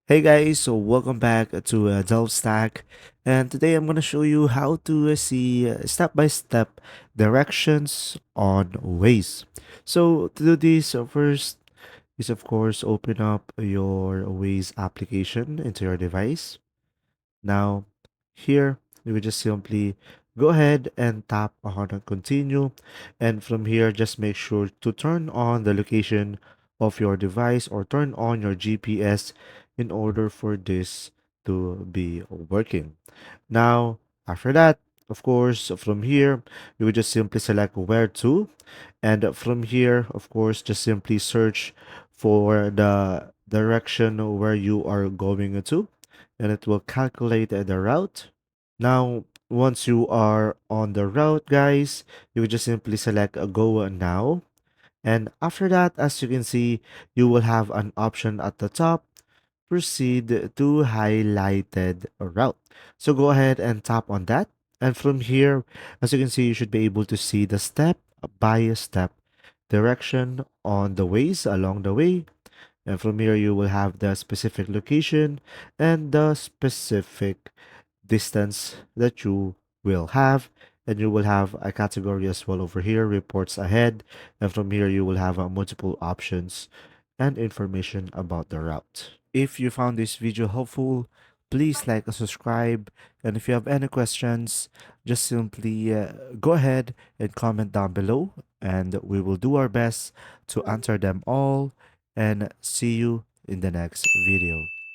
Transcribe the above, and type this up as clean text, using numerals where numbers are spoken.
Hey guys, so welcome back to DelftStack, and today I'm gonna show you how to see step-by-step directions on Waze. So to do this, first is of course open up your Waze application into your device. Now, here you will just simply go ahead and tap on continue, and from here just make sure to turn on the location of your device or turn on your GPS in order for this to be working. Now, after that, of course, from here, you would just simply select where to. And from here, of course, just simply search for the direction where you are going to, and it will calculate the route. Now, once you are on the route, guys, you would just simply select go now. And after that, as you can see, you will have an option at the top, proceed to highlighted route. So go ahead and tap on that. And from here, as you can see, you should be able to see the step by step direction on the ways along the way. And from here, you will have the specific location and the specific distance that you will have. And you will have a category as well over here, reports ahead. And from here, you will have multiple options and information about the route. If you found this video helpful, please like and subscribe. And if you have any questions, just simply go ahead and comment down below, and we will do our best to answer them all. And see you in the next video.